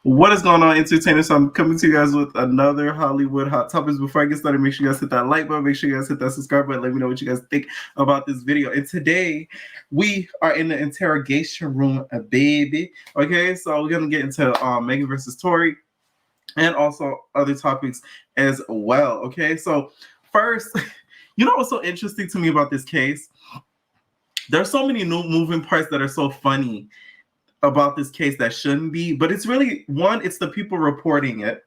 What is going on, entertainers? So I'm coming to you guys with another Hollywood Hot Topics. Before I get started, make sure you guys hit that like button. Make sure you guys hit that subscribe button. Let me know what you guys think about this video. And today, we are in the interrogation room, baby. Okay, so we're going to get into Megan versus Tory and also other topics as well. Okay, so first, you know what's so interesting to me about this case? There's so many new moving parts that are so funny about this case that shouldn't be, but it's really, one, it's the people reporting it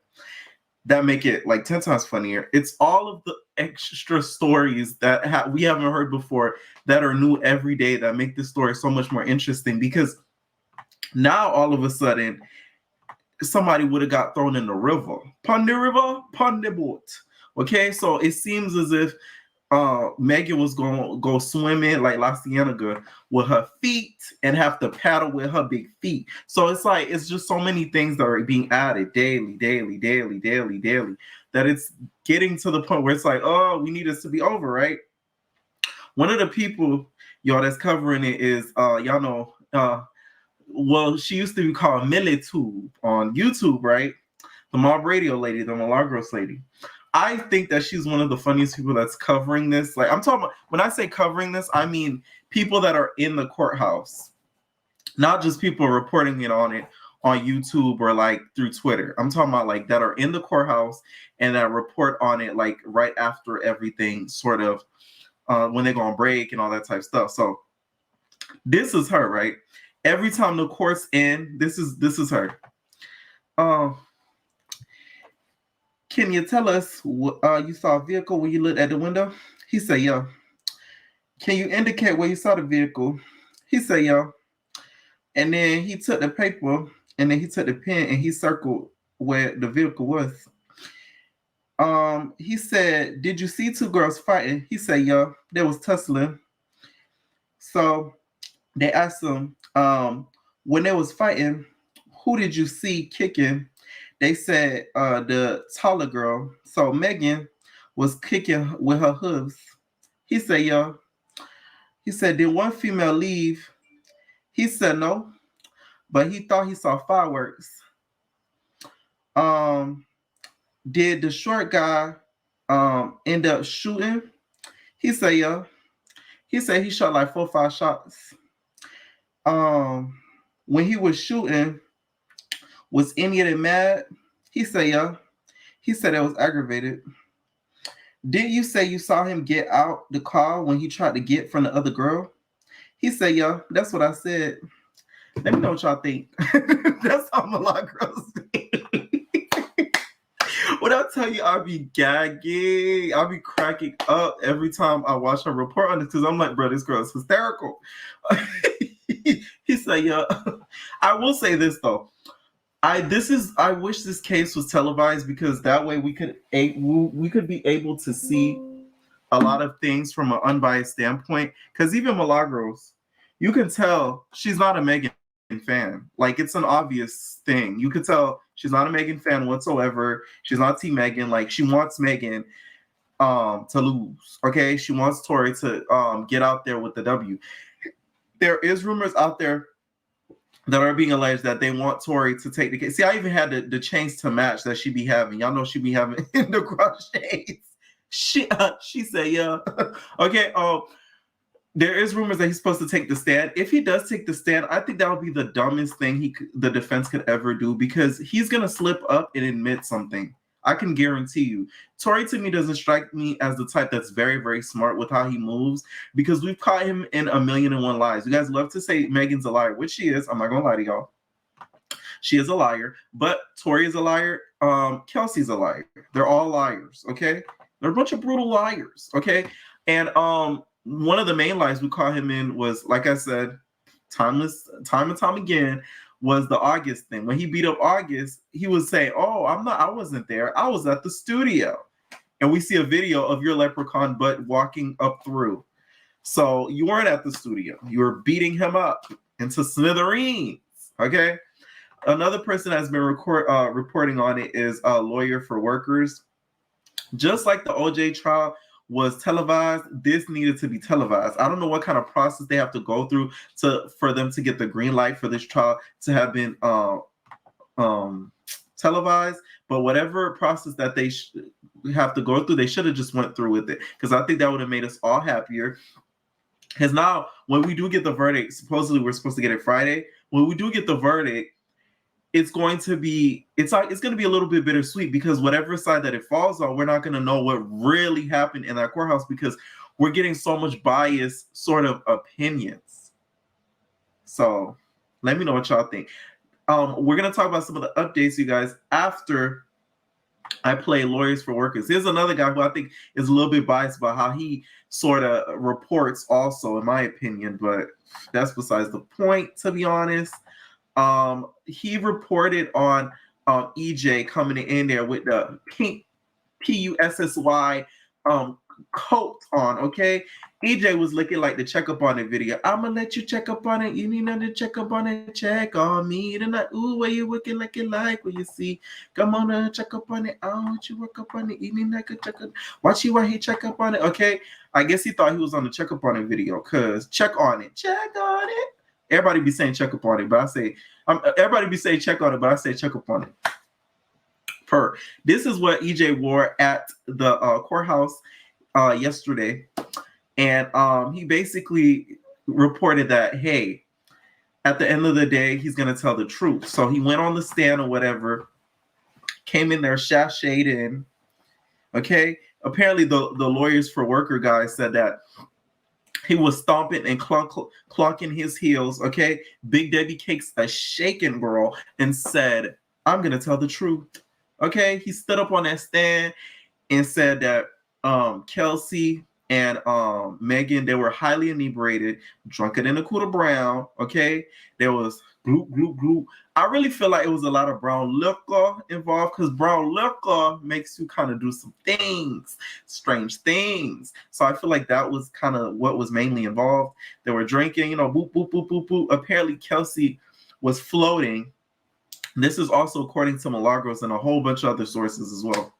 that make it like 10 times funnier. It's all of the extra stories that we haven't heard before that are new every day that make this story so much more interesting, because now all of a sudden somebody would have got thrown in the river. Pon the boat. Okay, so it seems as if Megan was gonna go swimming like La Cienega with her feet and have to paddle with her big feet. So it's like, it's just so many things that are being added daily, that it's getting to the point where it's like, oh, we need this to be over, right? One of the people, y'all, that's covering it is, y'all know, well, she used to be called Militube on YouTube, right? The Mob Radio lady, the Milagros lady. I think that she's one of the funniest people that's covering this. Like, I'm talking about, when I say covering this, I mean people that are in the courthouse, not just people reporting it on YouTube or like through Twitter. I'm talking about like that are in the courthouse and that report on it like right after everything, sort of when they go on break and all that type of stuff. So this is her, right? Every time the court's end, this is her. Can you tell us you saw a vehicle when you looked at the window? He said, yeah. Can you indicate where you saw the vehicle? He said, yeah. And then he took the paper and then he took the pen and he circled where the vehicle was. He said, did you see two girls fighting? He said, yeah, they was tussling. So they asked him, when they was fighting, who did you see kicking? They said the taller girl. So Megan was kicking with her hooves. He said, yeah. He said, did one female leave? He said no, but he thought he saw fireworks. Did the short guy end up shooting? He said, yeah. He said he shot like 4 or 5 shots. When he was shooting, was any of them mad? He said, yeah. He said it was aggravated. Didn't you say you saw him get out the car when he tried to get from the other girl? He said, yeah, that's what I said. Let me know what y'all think. That's how Milagros. When I tell you, I'll be gagging, I'll be cracking up every time I watch her report on this because I'm like, bro, this girl is hysterical. He said, yeah. I will say this though. I wish this case was televised because that way we could be able to see a lot of things from an unbiased standpoint. Because even Milagros, you can tell she's not a Megan fan. Like, it's an obvious thing. You could tell she's not a Megan fan whatsoever. She's not Team Megan. Like, she wants Megan to lose. Okay, she wants Tory to get out there with the W. There is rumors out there that are being alleged that they want Tory to take the case. See, I even had the chains to match that she be having. Y'all know she be having in the crochets. She said, yeah. Okay. There is rumors that he's supposed to take the stand. If he does take the stand, I think that would be the dumbest thing the defense could ever do because he's gonna slip up and admit something. I can guarantee you. Tory to me doesn't strike me as the type that's very, very smart with how he moves because we've caught him in a million and one lies. You guys love to say Megan's a liar, which she is. I'm not gonna lie to y'all. She is a liar, but Tory is a liar. Kelsey's a liar. They're all liars. Okay, they're a bunch of brutal liars. Okay, and one of the main lies we caught him in was, like I said, time and time again, was the August thing. When he beat up August, he would say, "Oh, I wasn't there. I was at the studio." And we see a video of your leprechaun butt walking up through. So you weren't at the studio. You were beating him up into smithereens. Okay. Another person that's been reporting on it is a lawyer for workers. Just like the OJ trial was televised, this needed to be televised. I don't know what kind of process they have to go through for them to get the green light for this trial to have been televised, but whatever process that they have to go through, they should have just went through with it because I think that would have made us all happier. Because now, when we do get the verdict, supposedly we're supposed to get it Friday. When we do get the verdict, it's going to be a little bit bittersweet because whatever side that it falls on, we're not going to know what really happened in that courthouse because we're getting so much biased sort of opinions. So let me know what y'all think. We're going to talk about some of the updates, you guys, after I play Lawyers for Workers. Here's another guy who I think is a little bit biased about how he sort of reports also, in my opinion, but that's besides the point, to be honest. He reported on EJ coming in there with the pink PUSSY coat on, okay? EJ was looking like the check up on it video. I'ma let you check up on it. You need nothing to check up on it. Check on me. Tonight. Ooh, where you looking like you like what you see? Come on, check up on it. I want you work up on it. You need like a check up. Watch you while he check up on it. Okay. I guess he thought he was on the check up on it video. Cause check on it. Check on it. Everybody be saying check up on it, but I say everybody be saying check on it, but I say check up on it. This is what EJ wore at the courthouse yesterday. And he basically reported that, hey, at the end of the day, he's going to tell the truth. So he went on the stand or whatever, came in there, sashayed in. Okay. Apparently, the Lawyers for Worker guy said that he was stomping and clunking his heels. Okay. Big Debbie Cakes a shaking girl and said, I'm going to tell the truth. Okay. He stood up on that stand and said that Kelsey and Megan, they were highly inebriated, drunker than a Cuda Brown. Okay, there was gloop, gloop, gloop. I really feel like it was a lot of brown liquor involved because brown liquor makes you kind of do some things, strange things. So I feel like that was kind of what was mainly involved. They were drinking, boop, boop, boop, boop, boop. Apparently, Kelsey was floating. This is also according to Milagros and a whole bunch of other sources as well.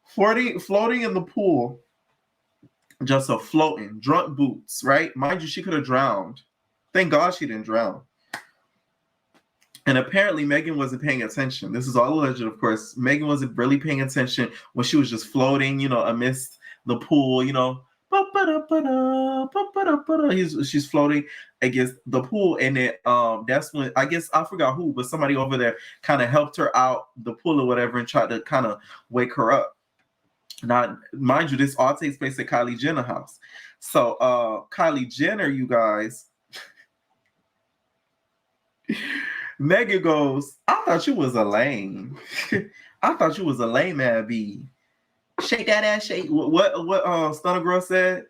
Floating in the pool. Just a floating, drunk boots, right? Mind you, she could have drowned. Thank God she didn't drown. And apparently Megan wasn't paying attention. This is all alleged, of course. Megan wasn't really paying attention when she was just floating, amidst the pool, she's floating against the pool. And then that's when, I guess, I forgot who, but somebody over there kind of helped her out the pool or whatever and tried to kind of wake her up. Now, mind you, this all takes place at Kylie Jenner's house. So, Kylie Jenner, you guys, Megan goes, I thought you was a lame. I thought you was a lame man, B. Shake that ass, shake. What Stunner Girl said?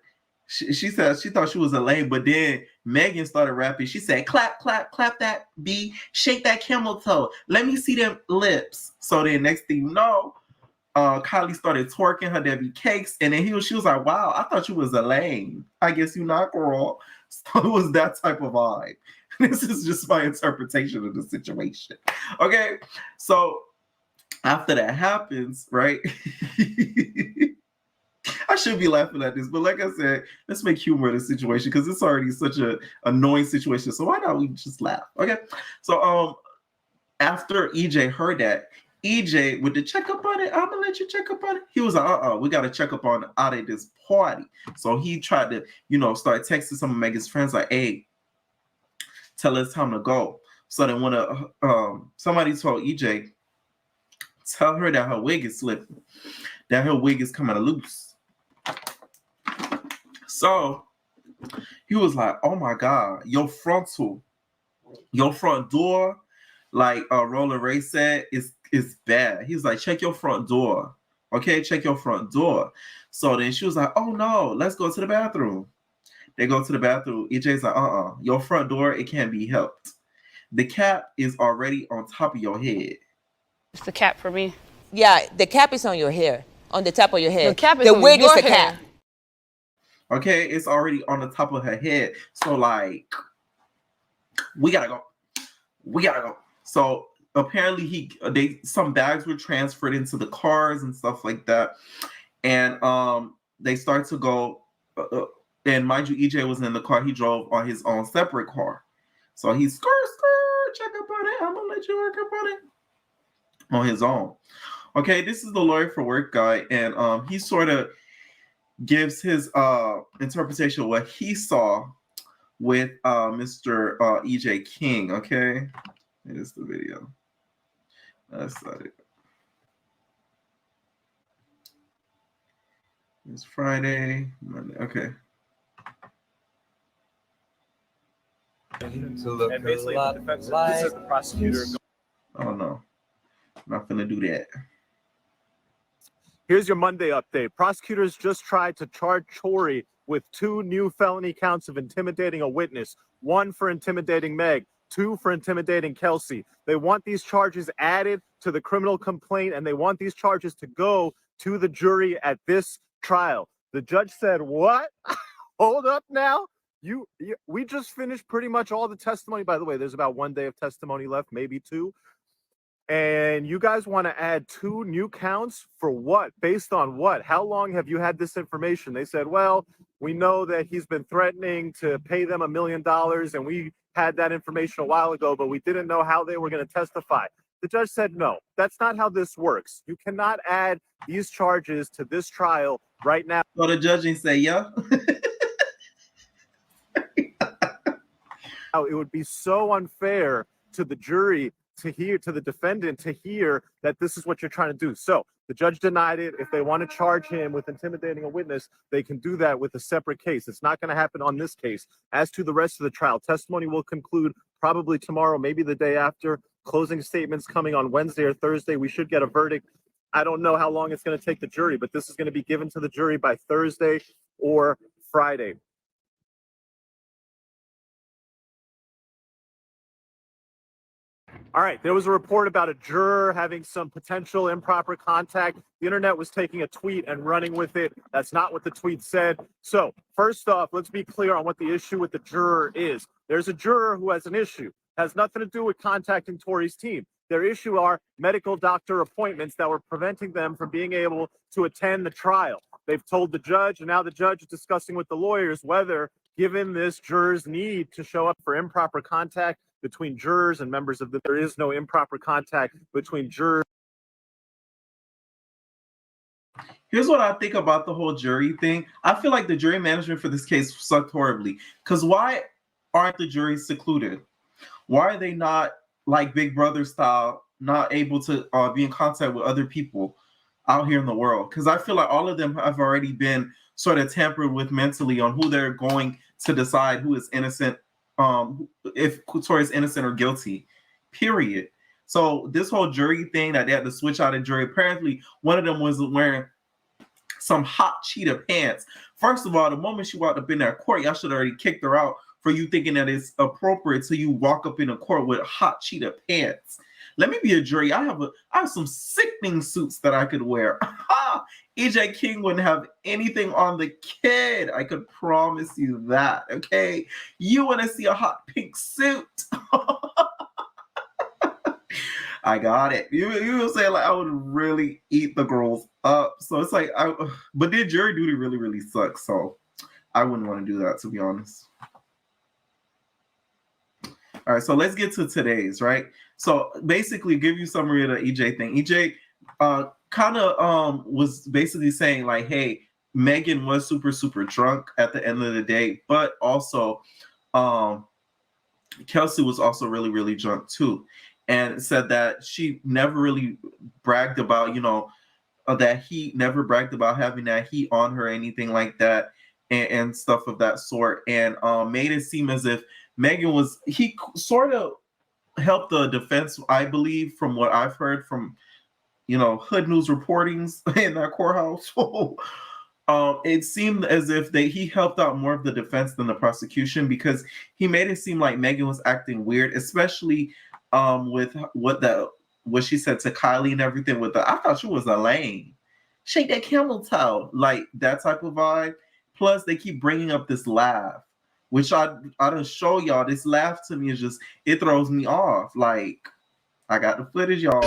She said she thought she was a lame, but then Megan started rapping. She said, clap, clap, clap that B, shake that camel toe. Let me see them lips. So then next thing you know, Kylie started twerking her Debbie cakes, and then she was like, wow, I thought you was a lame. I guess you not, girl. So it was that type of vibe. This is just my interpretation of the situation. Okay, so after that happens, right? I should be laughing at this, but like I said, let's make humor of the situation because it's already such an annoying situation. So why not we just laugh? Okay. So after EJ heard that, EJ with the checkup on it, I'm gonna let you check up on it. He was like, we gotta check up on out of this party. So he tried to, start texting some of Megan's friends like, hey, tell us time to go. So then when somebody told EJ, tell her that her wig is slipping, that her wig is coming loose. So he was like, oh my God, your front door, like Roller Ray said, is bad. He was like, check your front door. Okay, check your front door. So then she was like, oh no, let's go to the bathroom. They go to the bathroom. EJ's like, your front door, it can't be helped. The cap is already on top of your head. It's the cap for me. Yeah, the cap is on your hair, on the top of your head. The cap is the on wig your is the hair. cap. Okay, it's already on the top of her head. So like, we gotta go. So apparently some bags were transferred into the cars and stuff like that, and they start to go. And mind you, EJ was in the car. He drove on his own separate car. So he's check up on it. I'm gonna let you work up on it on his own. Okay, this is the lawyer for work guy, and he sort of gives his interpretation of what he saw with Mr. EJ King. Okay, here's the video. That's it. It's Friday, Monday. Okay. And basically, the defense says the prosecutor. Oh no, I'm not gonna do that. Here's your Monday update. Prosecutors just tried to charge Tory with 2 new felony counts of intimidating a witness, 1 for intimidating Meg, 2 for intimidating Kelsey. They want these charges added to the criminal complaint, and they want these charges to go to the jury at this trial. The judge said, what? Hold up now. We just finished pretty much all the testimony. By the way, there's about 1 day of testimony left, maybe 2. And you guys want to add 2 new counts for what? Based on what? How long have you had this information? They said, well, we know that he's been threatening to pay them $1 million, and we had that information a while ago, but we didn't know how they were going to testify. The judge said, no, that's not how this works. You cannot add these charges to this trial right now. So the judge didn't say, yeah. It would be so unfair to the jury to hear, to the defendant to hear that this is what you're trying to do. So the judge denied it. If they want to charge him with intimidating a witness, they can do that with a separate case. It's not going to happen on this case. As to the rest of the trial, testimony will conclude probably tomorrow, maybe the day after. Closing statements coming on Wednesday or Thursday. We should get a verdict. I don't know how long it's going to take the jury, but this is going to be given to the jury by Thursday or Friday. All right, there was a report about a juror having some potential improper contact. The internet was taking a tweet and running with it. That's not what the tweet said. So first off, let's be clear on what the issue with the juror is. There's a juror who has an issue. Has nothing to do with contacting Tory's team. Their issue are medical doctor appointments that were preventing them from being able to attend the trial. They've told the judge, and now the judge is discussing with the lawyers whether, given this juror's need to show up for improper contact between jurors and members of there is no improper contact between jurors. Here's what I think about the whole jury thing. I feel like the jury management for this case sucked horribly. Because why aren't the juries secluded? Why are they not like Big Brother style, not able to be in contact with other people out here in the world? Because I feel like all of them have already been sort of tampered with mentally on who they're going to decide who is innocent, if Tory is innocent or guilty, period. So this whole jury thing that they had to switch out a jury, apparently one of them was wearing some hot cheetah pants. First of all, the moment she walked up in that court, y'all should have already kicked her out for you thinking that it's appropriate to you walk up in a court with hot cheetah pants. Let me be a jury. I have some sickening suits that I could wear. EJ King wouldn't have anything on the kid. I could promise you that. Okay, you want to see a hot pink suit? I got it. You were saying like I would really eat the girls up. So it's like but then jury duty really, really sucks. So I wouldn't want to do that, to be honest. All right, so let's get to today's, right? So basically give you summary of the EJ thing. EJ kind of was basically saying like, hey, Megan was super, super drunk at the end of the day, but also Kelsey was also really, really drunk too. And said that she never really bragged about, that he never bragged about having that heat on her or anything like that and stuff of that sort. And made it seem as if Megan he sort of helped the defense, I believe, from what I've heard from, Hood News reportings in that courthouse. It seemed as if he helped out more of the defense than the prosecution because he made it seem like Megan was acting weird, especially with what she said to Kylie and everything I thought she was a lame. Shake that camel toe, like that type of vibe. Plus, they keep bringing up this laugh, which I don't show y'all. This laugh to me is just, it throws me off. Like, I got the footage, y'all.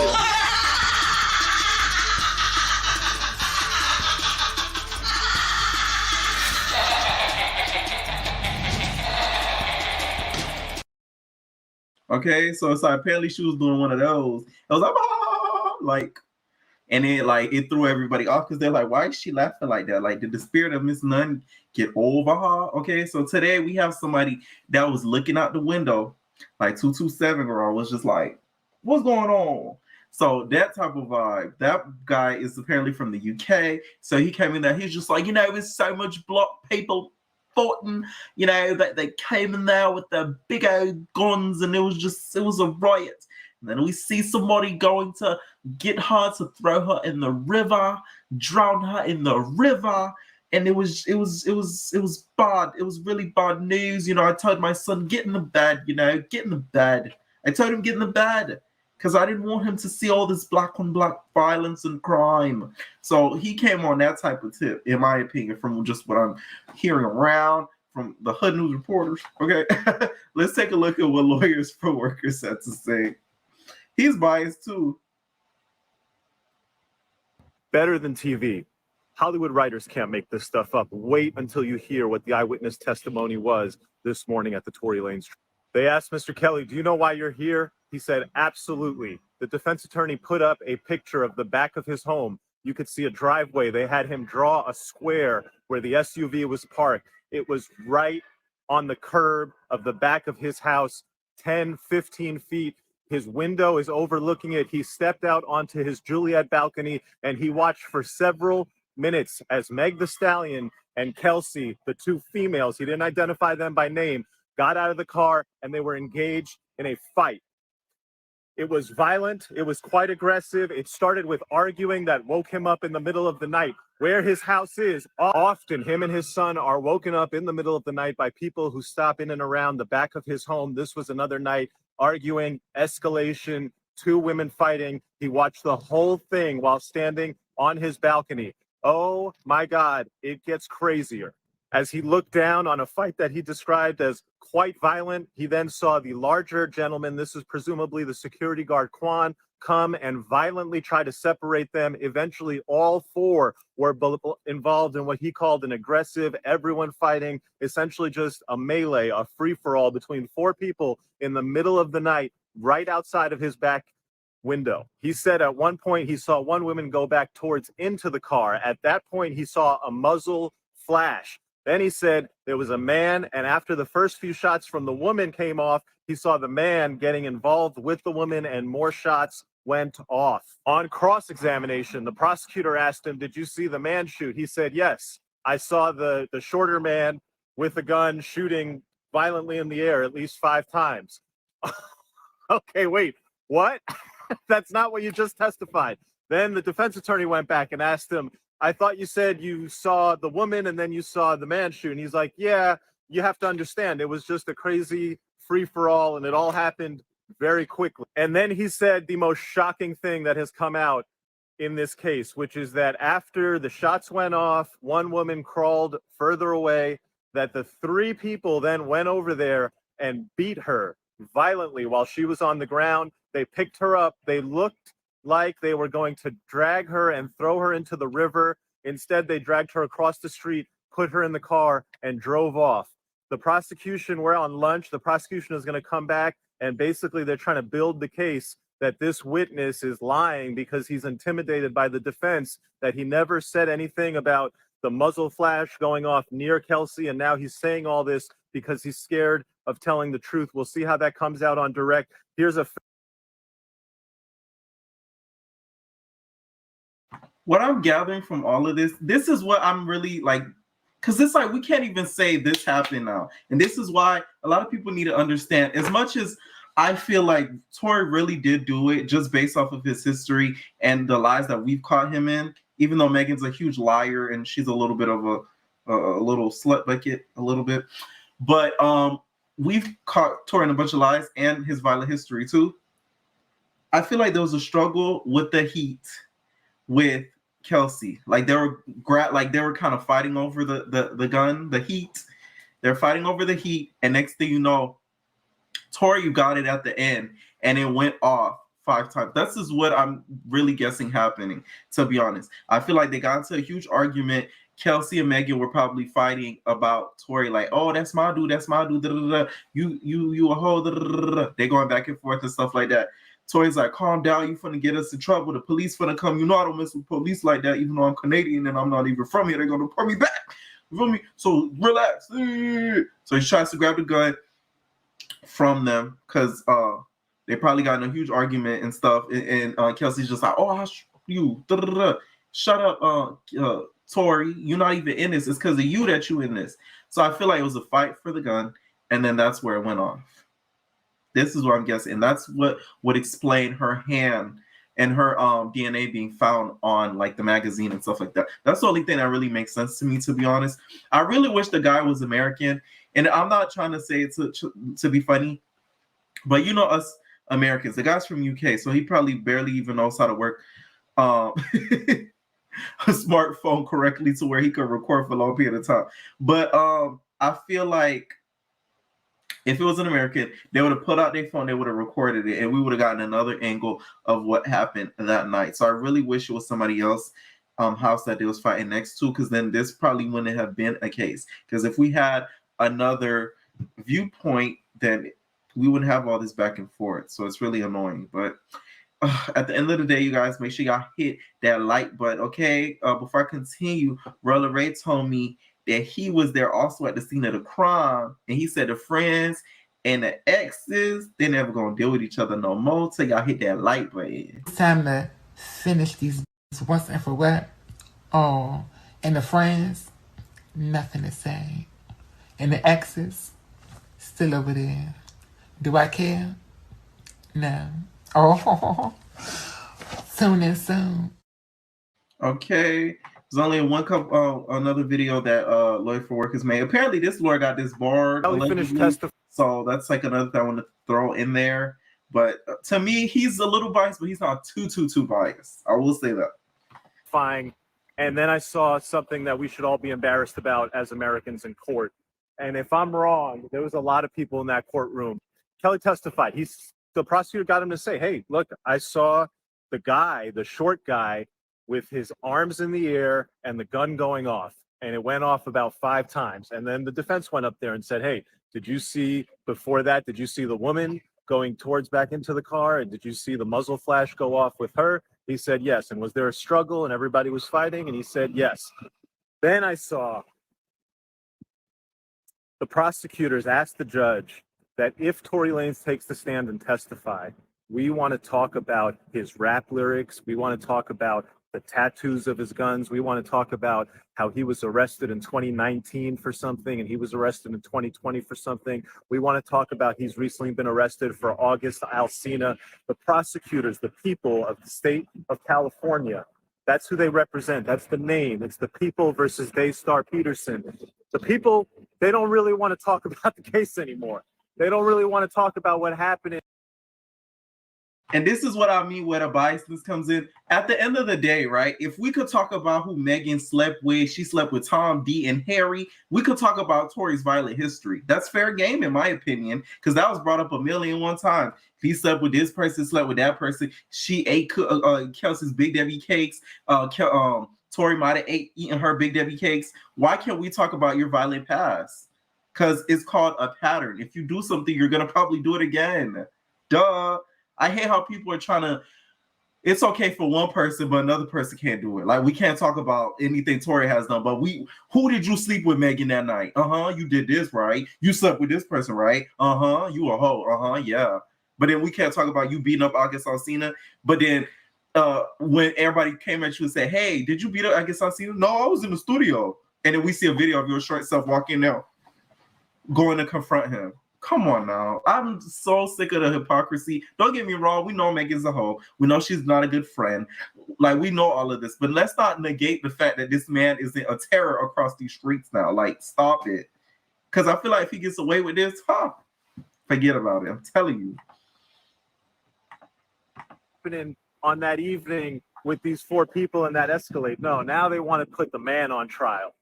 Okay, so it's like apparently she was doing one of those. It was like, and then like it threw everybody off because they're like, why is she laughing like that? Like, did the spirit of Miss Nunn get over her? Okay, so today we have somebody that was looking out the window, like 227 girl was just like, what's going on? So that type of vibe. That guy is apparently from the UK. So he came in there, he's just like, it's so much block people Thornton, that they came in there with their big old guns and it was a riot. And then we see somebody going to get her to throw her in the river, drown her in the river. And it was bad. It was really bad news. I told my son, get in the bed, get in the bed. I told him, get in the bed. Because I didn't want him to see all this black on black violence and crime. So he came on that type of tip, in my opinion, from just what I'm hearing around from the Hood News reporters. Okay, let's take a look at what Lawyers for Workers had to say. He's biased too. Better than TV. Hollywood writers can't make this stuff up. Wait until you hear what the eyewitness testimony was this morning at the Tory Lanez. They asked Mr. Kelly, do you know why you're here? He said, absolutely. The defense attorney put up a picture of the back of his home. You could see a driveway. They had him draw a square where the SUV was parked. It was right on the curb of the back of his house, 10, 15 feet. His window is overlooking it. He stepped out onto his Juliet balcony and he watched for several minutes as Meg Thee Stallion and Kelsey, the two females, he didn't identify them by name, got out of the car and they were engaged in a fight. It was violent. It was quite aggressive. It started with arguing that woke him up in the middle of the night. Where his house is, often him and his son are woken up in the middle of the night by people who stop in and around the back of his home. This was another night, arguing, escalation, two women fighting. He watched the whole thing while standing on his balcony. Oh my God, it gets crazier. As he looked down on a fight that he described as quite violent, he then saw the larger gentleman, this is presumably the security guard Quan, come and violently try to separate them. Eventually, all four were involved in what he called an aggressive, everyone fighting, essentially just a melee, a free-for-all between four people in the middle of the night, right outside of his back window. He said at one point he saw one woman go back towards into the car. At that point, he saw a muzzle flash. Then he said there was a man, and after the first few shots from the woman came off, he saw the man getting involved with the woman and more shots went off. On cross-examination, the prosecutor asked him, did you see the man shoot? He said, yes, I saw the shorter man with a gun shooting violently in the air at least 5 times. Okay, wait, what? That's not what you just testified. Then the defense attorney went back and asked him, I thought you said you saw the woman and then you saw the man shoot. And he's like, yeah, you have to understand. It was just a crazy free-for-all and it all happened very quickly. And then he said the most shocking thing that has come out in this case, which is that after the shots went off, one woman crawled further away, that the three people then went over there and beat her violently while she was on the ground. They picked her up. They looked like they were going to drag her and throw her into the river. Instead, they dragged her across the street, put her in the car, and drove off. The prosecution, we're on lunch. The prosecution is going to come back, and basically they're trying to build the case that this witness is lying because he's intimidated by the defense, that he never said anything about the muzzle flash going off near Kelsey, and now he's saying all this because he's scared of telling the truth. We'll see how that comes out on direct. Here's a... What I'm gathering from all of this is what I'm really like, because it's like we can't even say this happened now. And this is why a lot of people need to understand, as much as I feel like Tory really did do it just based off of his history and the lies that we've caught him in, even though Megan's a huge liar and she's a little bit of a little slut bucket, a little bit. But we've caught Tory in a bunch of lies and his violent history too. I feel like there was a struggle with the heat with Kelsey. Like they were kind of fighting over the gun, the heat. They're fighting over the heat, and next thing you know, Tory, you got it at the end, and it went off 5 times. This is what I'm really guessing happening, to be honest. I feel like they got into a huge argument. Kelsey and Megan were probably fighting about Tory, like, oh, that's my dude, da, da, da. You a hoe, da, da, da, da. They're going back and forth and stuff like that. Tory's like, calm down, you finna get us in trouble. The police finna come. You know I don't mess with police like that, even though I'm Canadian and I'm not even from here. They're gonna put me back. You feel me? So relax. So he tries to grab the gun from them because they probably got in a huge argument and stuff. And Kelsey's just like, oh, I'll shoot you. Da, da, da. Shut up, Tory. You're not even in this. It's because of you that you in this. So I feel like it was a fight for the gun, and then that's where it went off. This is what I'm guessing. And that's what would explain her hand and her DNA being found on like the magazine and stuff like that. That's the only thing that really makes sense to me, to be honest. I really wish the guy was American. And I'm not trying to say it to be funny, but you know us Americans, the guy's from UK, so he probably barely even knows how to work a smartphone correctly to where he could record for a long period of time. But I feel like if it was an American, they would have put out their phone, they would have recorded it, and we would have gotten another angle of what happened that night. So I really wish it was somebody else house that they was fighting next to, because then this probably wouldn't have been a case. Because if we had another viewpoint, then we wouldn't have all this back and forth. So it's really annoying. But at the end of the day, you guys, make sure y'all hit that like button, okay? Before I continue, Roller Ray told me that he was there also at the scene of the crime, and he said the friends and the exes, they never gonna deal with each other no more till y'all hit that like button. It's time to finish these once and for what. Oh, and the friends, nothing to say. And the exes, still over there. Do I care? No. Oh, soon and soon. Okay. There's only another video that Lawyer for Work has made. Apparently, this lawyer got this barred. So that's like another thing I want to throw in there. But to me, he's a little biased, but he's not too biased. I will say that. Fine. And then I saw something that we should all be embarrassed about as Americans in court. And if I'm wrong, there was a lot of people in that courtroom. Kelly testified. The prosecutor got him to say, hey, look, I saw the short guy, with his arms in the air and the gun going off. And it went off about 5 times. And then the defense went up there and said, hey, did you see the woman going towards back into the car? And did you see the muzzle flash go off with her? He said, yes. And was there a struggle and everybody was fighting? And he said, yes. Then I saw the prosecutors asked the judge that if Tory Lanez takes the stand and testify, we want to talk about his rap lyrics. We want to talk about the tattoos of his guns. We want to talk about how he was arrested in 2019 for something and he was arrested in 2020 for something. We want to talk about he's recently been arrested for August Alsina. The prosecutors, the people of the state of California, that's who they represent. That's the name. It's the people versus Thee Star Peterson. The people, they don't really want to talk about the case anymore. They don't really want to talk about what happened. And this is what I mean where the biasness comes in. At the end of the day, right, if we could talk about who Megan slept with, she slept with Tom, D, and Harry, we could talk about Tory's violent history. That's fair game, in my opinion, because that was brought up 1,000,001 times. If he slept with this person, slept with that person, she ate Kelsey's Big Debbie cakes, Tory might have eaten her Big Debbie cakes. Why can't we talk about your violent past? Because it's called a pattern. If you do something, you're going to probably do it again. Duh. I hate how people are trying to, it's okay for one person, but another person can't do it. Like, we can't talk about anything Tory has done, but who did you sleep with, Megan, that night? You did this, right? You slept with this person, right? You a hoe, yeah. But then we can't talk about you beating up August Alsina. But then when everybody came at you and said, hey, did you beat up August Alsina? No, I was in the studio. And then we see a video of your short self walking out, going to confront him. Come on now. I'm so sick of the hypocrisy. Don't get me wrong. We know Megan's a hoe. We know she's not a good friend. Like, we know all of this. But let's not negate the fact that this man is a terror across these streets now. Like, stop it. Because I feel like if he gets away with this, forget about it. I'm telling you. On that evening with these 4 people in that Escalade. No, now they want to put the man on trial.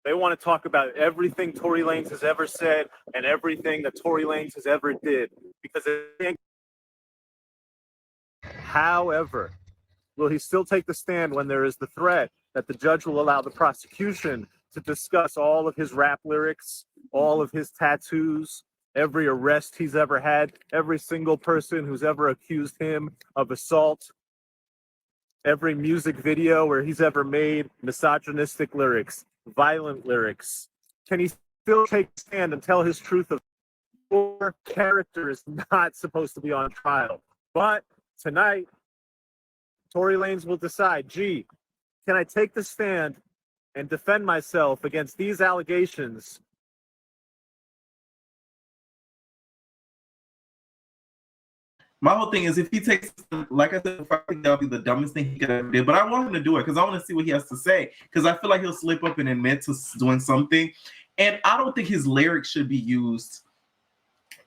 They want to talk about everything Tory Lanez has ever said and everything that Tory Lanez has ever did. Because however, will he still take the stand when there is the threat that the judge will allow the prosecution to discuss all of his rap lyrics, all of his tattoos, every arrest he's ever had, every single person who's ever accused him of assault, every music video where he's ever made misogynistic lyrics, violent lyrics? Can he still take a stand and tell his truth of your character is not supposed to be on trial? But tonight, Tory Lanez will decide, gee, can I take the stand and defend myself against these allegations? My whole thing is, if he takes, like I said, I think that'll be the dumbest thing he could ever do. But I want him to do it because I want to see what he has to say. Because I feel like he'll slip up and admit to doing something. And I don't think his lyrics should be used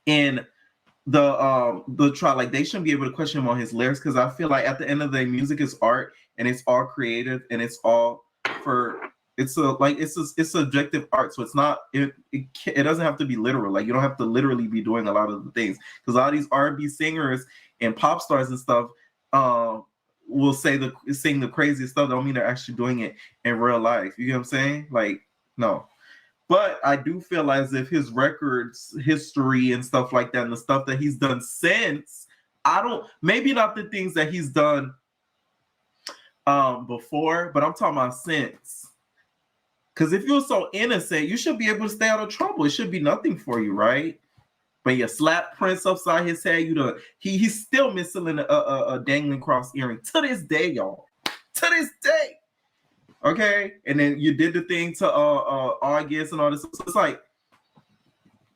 in the trial. Like, they shouldn't be able to question him on his lyrics, because I feel like at the end of the day, music is art and it's all creative and it's all for. It's subjective art, so it's not. It doesn't have to be literal. Like, you don't have to literally be doing a lot of the things, because a lot of these R&B singers and pop stars and stuff will sing the craziest stuff. Don't mean they're actually doing it in real life. You get what I'm saying? Like, no. But I do feel as if his records, history, and stuff like that, and the stuff that he's done since, maybe not the things that he's done before, but I'm talking about since. Because if you're so innocent, you should be able to stay out of trouble. It should be nothing for you, right? But you slap Prince upside his head. He's still missing a dangling cross earring to this day, y'all. To this day. Okay? And then you did the thing to August and all this. So it's like,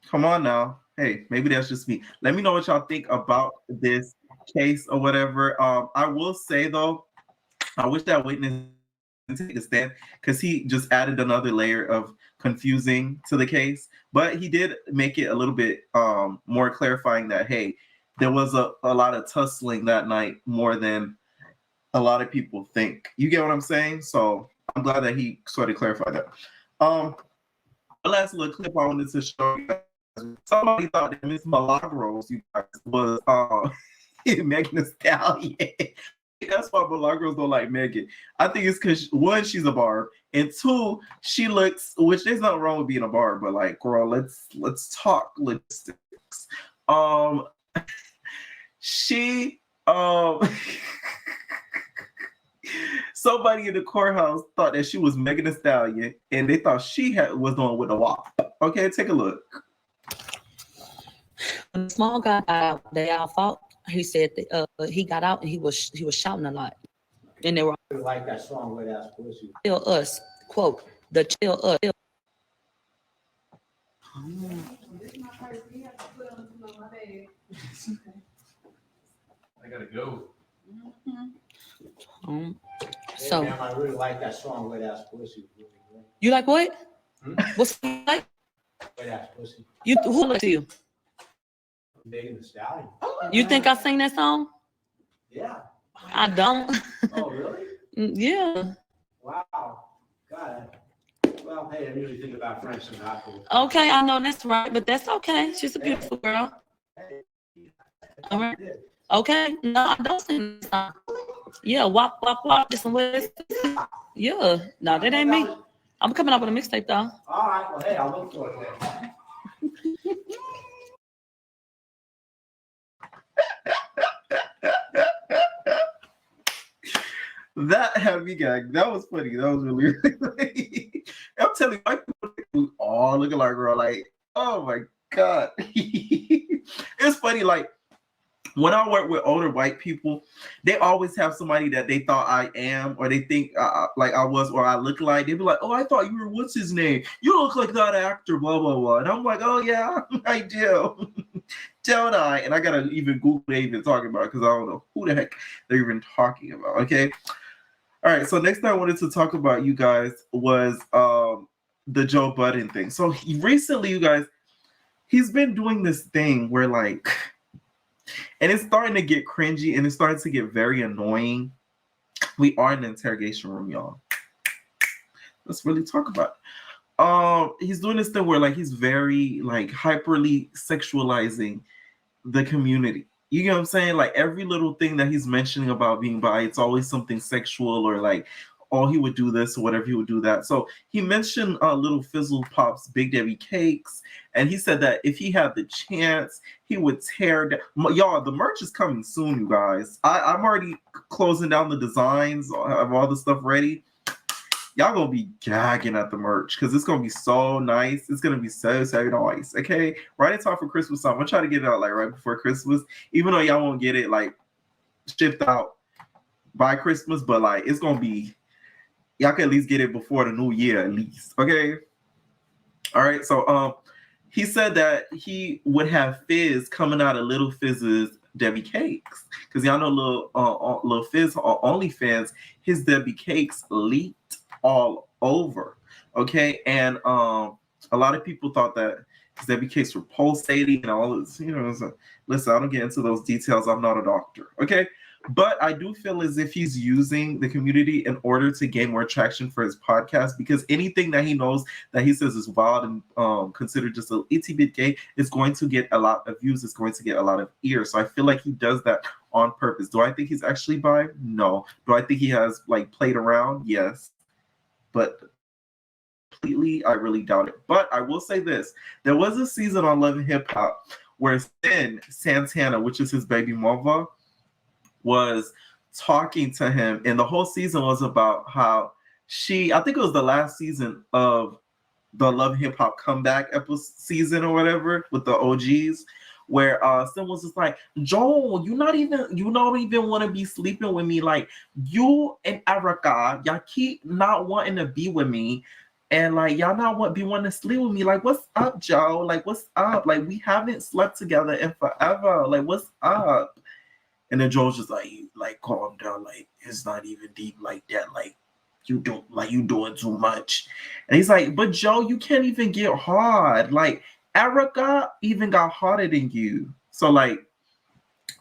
come on now. Hey, maybe that's just me. Let me know what y'all think about this case or whatever. I will say, though, I wish that witness take a stand, because he just added another layer of confusing to the case. But he did make it a little bit more clarifying that, hey, there was a lot of tussling that night, more than a lot of people think. You get what I'm saying? So I'm glad that he sort of clarified that. The last little clip I wanted to show you guys. Somebody thought that Miss Milagros, you guys, was Megan Thee Stallion. That's why Milagros don't like Megan. I think it's because, one, she's a barb, and two, she looks, which there's nothing wrong with being a barb, but like, girl, let's talk logistics. She somebody in the courthouse thought that she was Megan Thee Stallion, and they thought she was doing with the WAP. Okay, take a look. When the small guy got out, they all fought. He said that, he got out and he was shouting a lot. And they were like that song with ass pussy. tell us, quote, the tell us. I gotta go. So Hey, man, I really like that song with ass pussy. you like what? What's it like? With ass pussy. You who look to you? Thee Stallion. You think I sing that song? Yeah. I don't. Oh, really? Yeah. Wow. God. Well, hey, I usually think about Frank Sinatra. Okay, I know that's right, but that's okay. She's a beautiful girl. All right. Okay. No, I don't sing that song. Yeah, wop, wop, wop. Just some words. Yeah. No, that ain't me. I'm coming up with a mixtape though. All right. Well, hey, I'll look for it then. That had me gag. That was funny. That was really, really funny. I'm telling you, white people all look alike, girl. Like, oh my God. It's funny, like, when I work with older white people, they always have somebody that they thought I am, or they think like I was, or I look like. They be like, "Oh, I thought you were what's his name? You look like that actor, blah blah blah." And I'm like, "Oh yeah, I do, don't I?" And I gotta even Google what they even talking about because I don't know who the heck they're even talking about. Okay, all right. So next thing I wanted to talk about, you guys, was the Joe Budden thing. So recently, you guys, he's been doing this thing where like. And it's starting to get cringy and it's starting to get very annoying. We are in the interrogation room, y'all. Let's really talk about it. He's doing this thing where like he's very like hyperly sexualizing the community. You know what I'm saying? Like every little thing that he's mentioning about being bi, it's always something sexual or like, oh, he would do this or whatever, he would do that. So he mentioned Little Fizzle Pop's Big Debbie Cakes, and he said that if he had the chance, he would tear down. Y'all, the merch is coming soon, you guys. I'm already closing down the designs. I have all the stuff ready. Y'all gonna be gagging at the merch because it's gonna be so nice. It's gonna be so nice. Okay, right in time for Christmas time. I'm gonna try to get it out like right before Christmas, even though y'all won't get it like shipped out by Christmas, but like it's gonna be. Y'all can at least get it before the new year, at least. Okay. All right. So he said that he would have fizz coming out of Little Fizz's Debbie Cakes. Because y'all know Little Fizz on OnlyFans, his Debbie Cakes leaked all over. Okay. And a lot of people thought that his Debbie Cakes were pulsating and all this, you know. So, listen, I don't get into those details. I'm not a doctor. Okay. But I do feel as if he's using the community in order to gain more traction for his podcast, because anything that he knows that he says is wild and considered just a itty bit gay is going to get a lot of views. It's going to get a lot of ears. So I feel like he does that on purpose. Do I think he's actually bi? No. Do I think he has like played around? Yes. But completely, I really doubt it. But I will say this. There was a season on Love and Hip Hop where Sin Santana, which is his baby mama, was talking to him, and the whole season was about how I think it was the last season of the Love Hip Hop comeback season or whatever with the OGs, where Sim was just like, Joel, you don't even want to be sleeping with me. Like you and Erica, y'all keep not wanting to be with me. And like y'all not wanting to sleep with me. Like, what's up, Joe? Like, what's up? Like, we haven't slept together in forever. Like, what's up? And then Joel's just like, calm down. Like, it's not even deep like that. Like, you doing too much. And he's like, but Joe, you can't even get hard. Like, Erica even got harder than you. So like,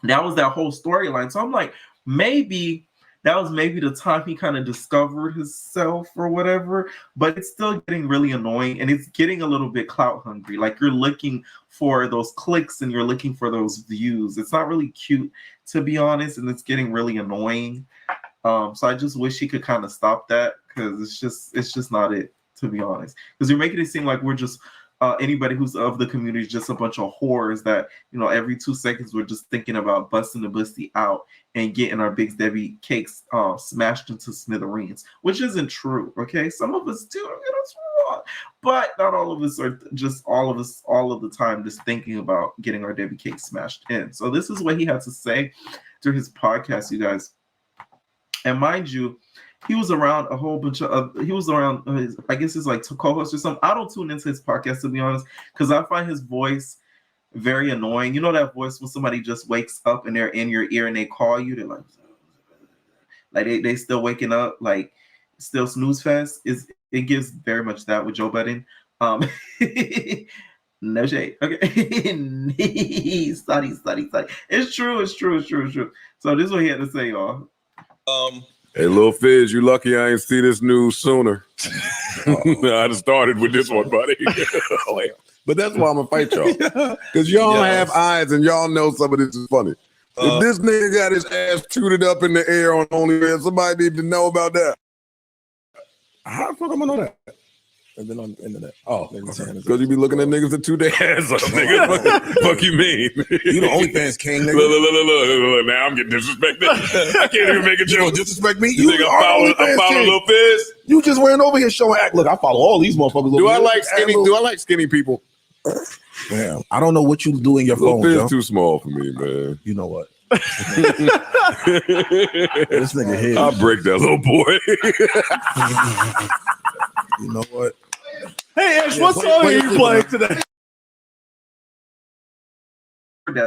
that was that whole storyline. So I'm like, maybe that was the time he kind of discovered himself or whatever, but it's still getting really annoying and it's getting a little bit clout hungry. Like you're looking for those clicks and you're looking for those views. It's not really cute, to be honest, and it's getting really annoying. So I just wish he could kind of stop that, because it's just not it, to be honest. Because you're making it seem like we're just anybody who's of the community is just a bunch of whores that, you know, every 2 seconds we're just thinking about busting the pussy out and getting our Big Debbie Cakes smashed into smithereens, which isn't true. Okay, some of us do, but not all of us are just all of the time just thinking about getting our Debbie Cakes smashed in. So this is what he had to say through his podcast, you guys. And mind you, he was around a whole bunch of he was around his, I guess it's like co-host or something. I don't tune into his podcast, to be honest, because I find his voice very annoying. You know that voice when somebody just wakes up and they're in your ear and they call you, they're like they still waking up, like still snooze fest. It gives very much that with Joe Budden. No shade. Okay. study. It's true. So this is what he had to say, y'all. Hey, Lil Fizz, you lucky I ain't see this news sooner. I'd have started with this one, buddy. But that's why I'm gonna fight y'all. Because y'all have eyes and y'all know some of this is funny. If this nigga got his ass tooted up in the air on OnlyFans, somebody need to know about that. How the fuck am I know that? And then on the internet. Oh, because you be looking at niggas that toot their ass up, nigga. Fuck you mean? You the OnlyFans king, nigga. Look, now I'm getting disrespected. I can't even make a joke. You gonna disrespect me? You think I'm following Lil Fizz? You just ran over here showing act. Look, I follow all these motherfuckers. Do I like skinny people? Damn, I don't know what you do in your phone. Lil Fizz too small for me, man. You know what? This nigga here. I'll break that little boy. You know what? Hey, Ash, what song are you playing today?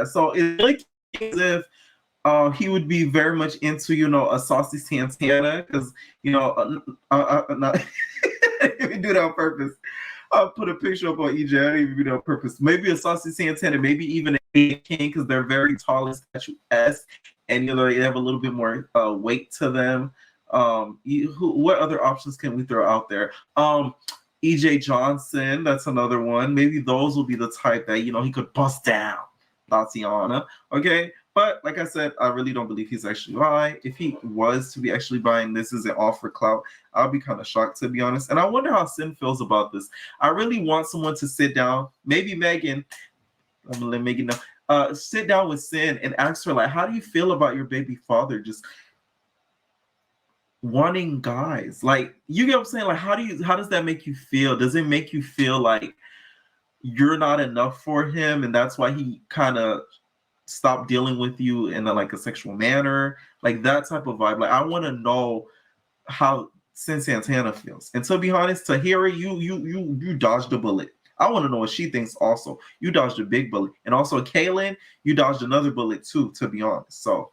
So it's like as if he would be very much into, a Saucy Santana, because, not if you do that on purpose. I'll put a picture up on EJ. I didn't even do that on purpose. Maybe a Saucy Santana, maybe even a King, because they're very tall and statuesque, and they have a little bit more weight to them. What other options can we throw out there? EJ Johnson, that's another one. Maybe those will be the type that he could bust down Tatiana. Okay, but like I said, I really don't believe he's actually bi. If he was to be actually bi and this isn't all for clout, I'll be kind of shocked, to be honest. And I wonder how Sin feels about this. I really want someone to sit down, maybe Megan. I'm gonna let Megan know. Sit down with Sin and ask her, like, how do you feel about your baby father just wanting guys? Like, you get what I'm saying? Like, how does that make you feel? Does it make you feel like you're not enough for him and that's why he kind of stopped dealing with you in a sexual manner? Like that type of vibe. Like, I want to know how Sin Santana feels. And to be honest, Tahira, you dodged a bullet. I want to know what she thinks also. You dodged a big bullet. And also Kaylin, you dodged another bullet too, to be honest. So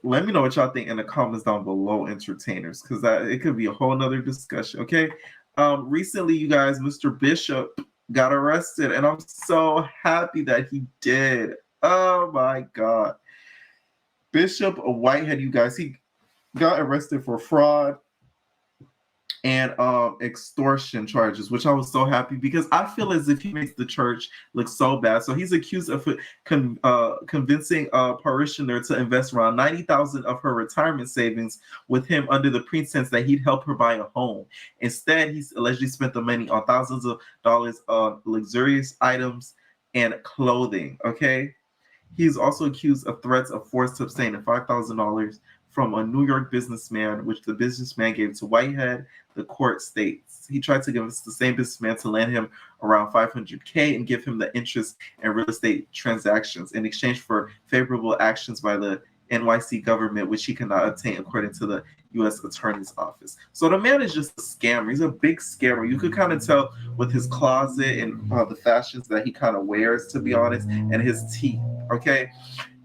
let me know what y'all think in the comments down below, entertainers, because it could be a whole nother discussion. Okay. Recently, you guys, Mr. Bishop got arrested, and I'm so happy that he did. Oh my God. Bishop Whitehead, you guys, he got arrested for fraud and extortion charges, which I was so happy because I feel as if he makes the church look so bad. So he's accused of convincing a parishioner to invest around $90,000 of her retirement savings with him under the pretense that he'd help her buy a home. Instead, he's allegedly spent the money on thousands of dollars on luxurious items and clothing. Okay. He's also accused of threats of forced abstain and $5,000 from a New York businessman, which the businessman gave to Whitehead. The court states he tried to convince the same businessman to lend him around $500K and give him the interest in real estate transactions in exchange for favorable actions by the NYC government, which he cannot obtain according to the U.S. Attorney's Office. So the man is just a scammer. He's a big scammer. You could kind of tell with his closet and the fashions that he kind of wears, to be honest, and his teeth. Okay.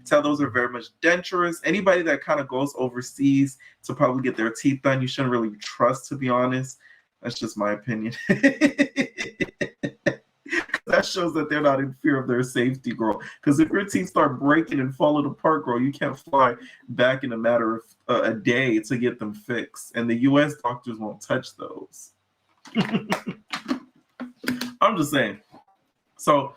Tell those are very much dentures. Anybody that kind of goes overseas to probably get their teeth done, you shouldn't really trust, to be honest. That's just my opinion. That shows that they're not in fear of their safety, girl. Because if your teeth start breaking and falling apart, girl, you can't fly back in a matter of a day to get them fixed. And the U.S. doctors won't touch those. I'm just saying. So,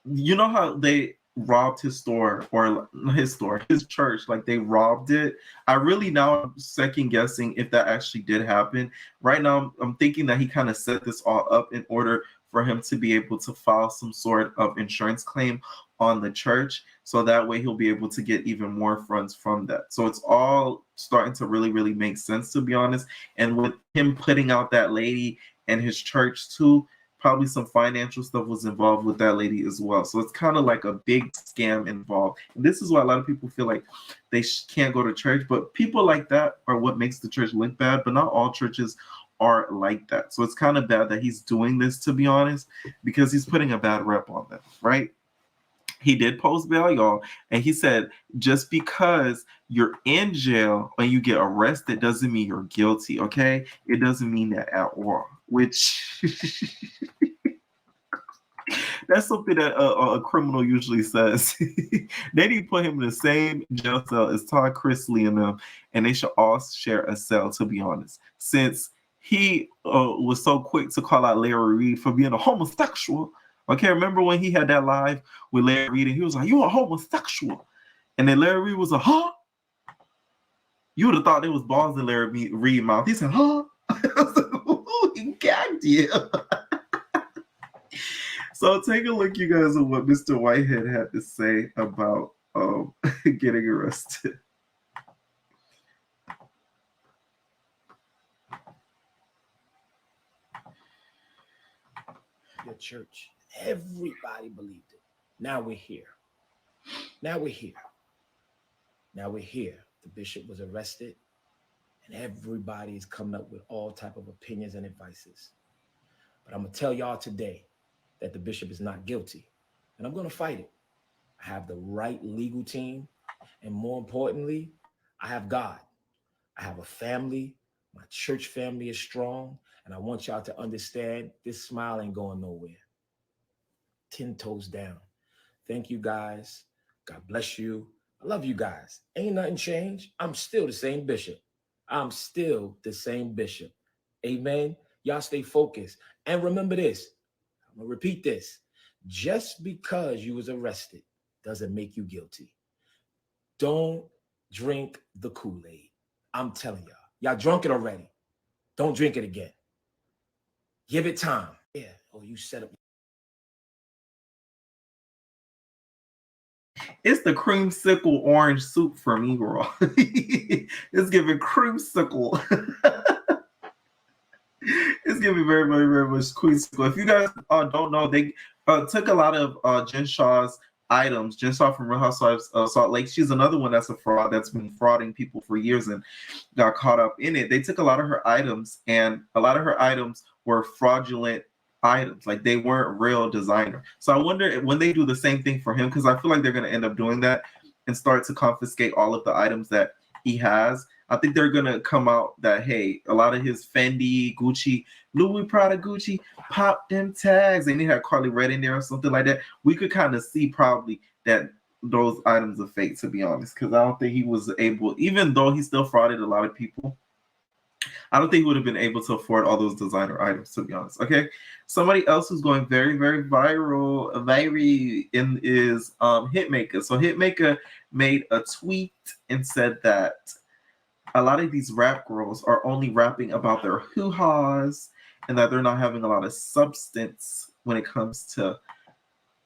you know how they robbed his store, or his church, like they robbed it. I really now am second guessing if that actually did happen. Right now, I'm thinking that he kind of set this all up in order for him to be able to file some sort of insurance claim on the church. So that way he'll be able to get even more funds from that. So it's all starting to really, really make sense, to be honest. And with him putting out that lady and his church too, probably some financial stuff was involved with that lady as well. So it's kind of like a big scam involved. And this is why a lot of people feel like they can't go to church. But people like that are what makes the church look bad. But not all churches are like that. So it's kind of bad that he's doing this, to be honest, because he's putting a bad rep on them, right? He did post bail, y'all, and he said just because you're in jail and you get arrested doesn't mean you're guilty, okay? It doesn't mean that at all, which that's something that a criminal usually says. They need to put him in the same jail cell as Todd Chrisley and them, and they should all share a cell, to be honest, since he was so quick to call out Larry Reed for being a homosexual. Okay, remember when he had that live with Larry Reed and he was like, "You a homosexual," and then Larry Reed was like, "Huh?" You would have thought there was balls in Larry Reed mouth. He said, "Huh?" I was like, "Ooh, he gagged you." So take a look, you guys, at what Mr. Whitehead had to say about getting arrested. Your church. Everybody believed it. Now we're here. Now we're here. Now we're here. The bishop was arrested, and everybody is coming up with all type of opinions and advices. But I'm gonna tell y'all today that the bishop is not guilty, and I'm gonna fight it. I have the right legal team, and more importantly, I have God. I have a family. My church family is strong, and I want y'all to understand this smile ain't going nowhere. 10 toes down. Thank you guys. God bless you. I love you guys. Ain't nothing changed. I'm still the same bishop. I'm still the same bishop. Amen. Y'all stay focused. And remember this. I'm going to repeat this. Just because you was arrested doesn't make you guilty. Don't drink the Kool-Aid. I'm telling y'all. Y'all drunk it already. Don't drink it again. Give it time. Yeah. Oh, you set up. It's the creamsicle orange soup for me, girl. It's giving creamsicle. It's giving very, very, very much creamsicle. If you guys don't know, they took a lot of Jen Shaw's items. Jen Shaw from Real Housewives of Salt Lake. She's another one that's a fraud that's been frauding people for years and got caught up in it. They took a lot of her items, and a lot of her items were fraudulent items, like they weren't real designer. So I wonder when they do the same thing for him, because I feel like they're going to end up doing that and start to confiscate all of the items that he has. I think they're going to come out that, hey, a lot of his Fendi, Gucci, Louis Prada, Gucci, pop them tags, and they had Carly Red in there or something like that. We could kind of see probably that those items are fake, to be honest, because I don't think he was able, even though he still frauded a lot of people, I don't think he would have been able to afford all those designer items, to be honest. Okay, somebody else who's going very, very viral, is Hitmaka. So Hitmaka made a tweet and said that a lot of these rap girls are only rapping about their hoo-has and that they're not having a lot of substance when it comes to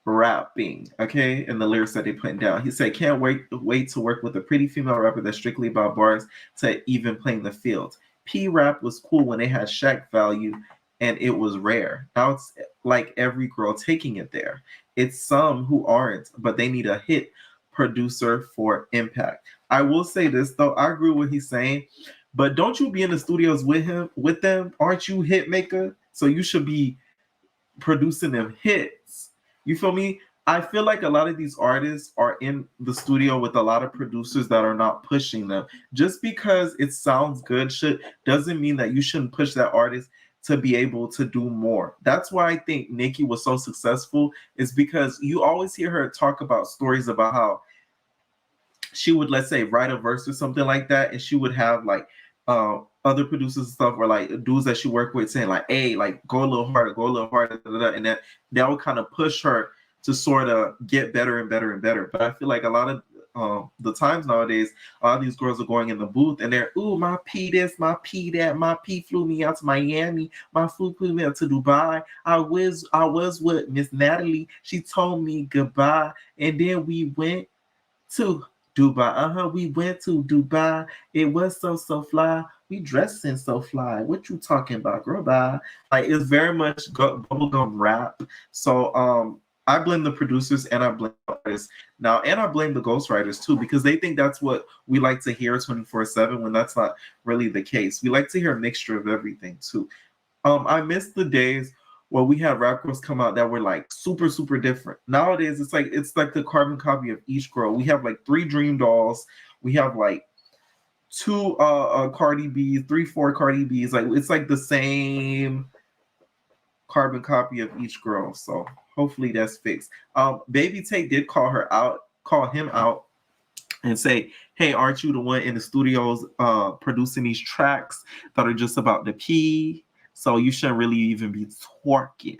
rapping, okay, and the lyrics that they put down. He said, "Can't wait to work with a pretty female rapper that's strictly about bars to even playing the field. P-rap was cool when they had Shaq value and it was rare. Now it's like every girl taking it there. It's some who aren't, but they need a hit producer for impact." I will say this though, I agree with what he's saying, but don't you be in the studios with them? Aren't you Hitmaka? So you should be producing them hits. You feel me? I feel like a lot of these artists are in the studio with a lot of producers that are not pushing them. Just because it sounds good doesn't mean that you shouldn't push that artist to be able to do more. That's why I think Nicki was so successful, is because you always hear her talk about stories about how she would, let's say, write a verse or something like that, and she would have like other producers and stuff, or like dudes that she worked with saying like, "Hey, like go a little harder," and that would kind of push her to sort of get better and better and better. But I feel like a lot of the times nowadays, a lot of these girls are going in the booth and they're, "Ooh, my P this, my P that, my P flew me out to Miami, my flew me out to Dubai. I was with Miss Natalie. She told me goodbye, and then we went to Dubai. We went to Dubai. It was so fly. We dressing so fly. What you talking about, girl? Bye. Like it's very much bubblegum rap. So I blame the producers and I blame the artists now, and I blame the ghostwriters too because they think that's what we like to hear 24/7 when that's not really the case. We like to hear a mixture of everything too. I miss the days where we had rap girls come out that were like super super different. Nowadays it's like the carbon copy of each girl. We have like 3 Dream Dolls. We have like 2 Cardi B's, 3-4 Cardi B's. Like it's like the same carbon copy of each girl. So hopefully that's fixed. Baby Tate did call him out and say, hey, aren't you the one in the studios producing these tracks that are just about the pee? So you shouldn't really even be twerking.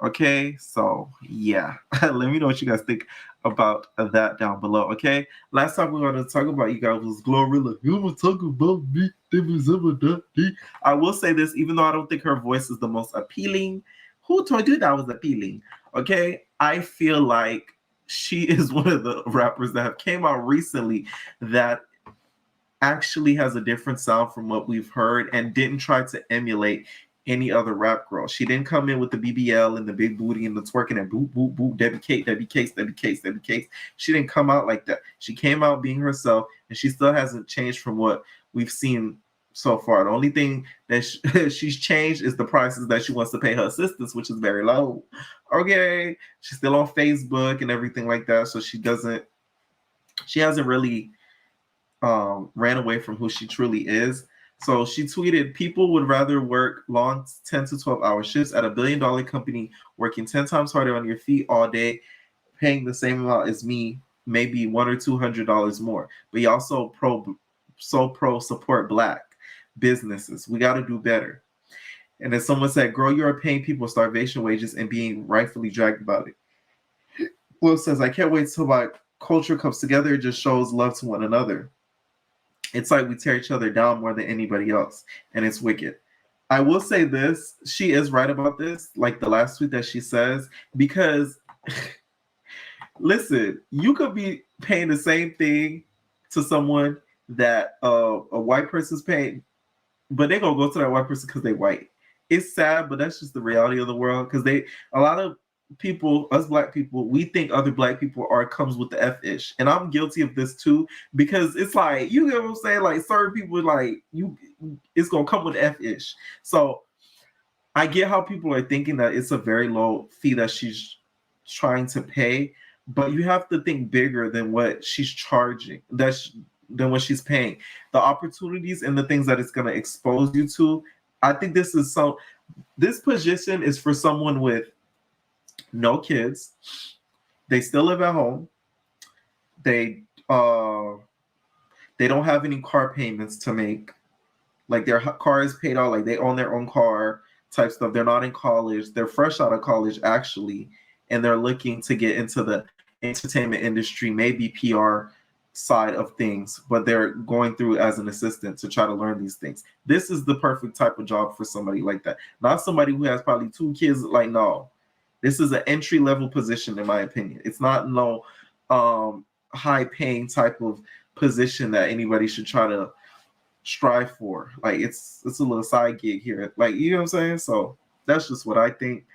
Okay, so yeah. Let me know what you guys think about that down below. Okay, last time we were going to talk about you guys was Glorilla. You want to talk about me? I will say this, even though I don't think her voice is the most appealing. Who told you that was appealing? Okay, I feel like she is one of the rappers that have came out recently that actually has a different sound from what we've heard and didn't try to emulate any other rap girl. She didn't come in with the BBL and the big booty and the twerking and boop, boop, boop, Debbie Cake, Debbie Cakes, Debbie Cakes, Debbie Cakes. She didn't come out like that. She came out being herself, and she still hasn't changed from what we've seen so far. The only thing that she's changed is the prices that she wants to pay her assistants, which is very low. Okay. She's still on Facebook and everything like that, so she hasn't really ran away from who she truly is. So she tweeted, people would rather work long 10 to 12 hour shifts at $1 billion company, working 10 times harder on your feet all day, paying the same amount as me, maybe $100 or $200 more. But you also pro support Black businesses. We got to do better. And then someone said, girl, you are paying people starvation wages and being rightfully dragged about it. Will says, I can't wait till my culture comes together. It just shows love to one another. It's like we tear each other down more than anybody else, and it's wicked. I will say this, she is right about this, like the last tweet that she says, because listen, you could be paying the same thing to someone that a white person's paying, but they're gonna go to that white person because they white. It's sad, but that's just the reality of the world, because a lot of people, us Black people, we think other Black people comes with the F-ish. And I'm guilty of this too, because it's like, you know what I'm saying? Like certain people, like it's gonna come with F-ish. So I get how people are thinking that it's a very low fee that she's trying to pay, but you have to think bigger than what she's charging, than what she's paying. The opportunities and the things that it's gonna expose you to. I think this position is for someone with no kids. They still live at home. They don't have any car payments to make. Like their car is paid out. Like they own their own car type stuff. They're not in college. They're fresh out of college actually, and they're looking to get into the entertainment industry, maybe PR side of things, but they're going through as an assistant to try to learn these things. This is the perfect type of job for somebody like that. Not somebody who has probably 2 kids. Like no. This is an entry-level position, in my opinion. It's not no high-paying type of position that anybody should try to strive for. Like it's a little side gig here. Like, you know what I'm saying? So that's just what I think.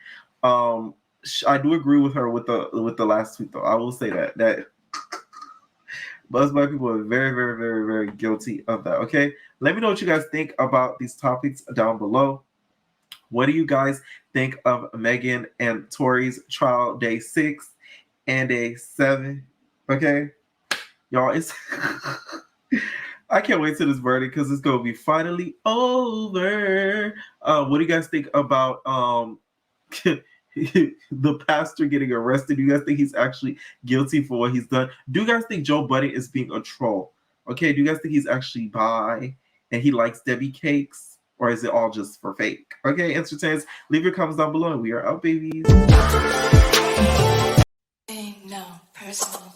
I do agree with her with the last tweet, though. I will say that most Black people are very, very, very, very guilty of that. Okay, let me know what you guys think about these topics down below. What do you guys think of Megan and Tory's trial day 6 and day 7? Okay, y'all, it's I can't wait till this verdict because it's gonna be finally over. What do you guys think about the pastor getting arrested? Do you guys think he's actually guilty for what he's done? Do you guys think Joe Budden is being a troll? Okay, do you guys think he's actually bi and he likes Debbie Cakes? Or is it all just for fake? Okay, entertainers, leave your comments down below and we are out, babies. Ain't no personal.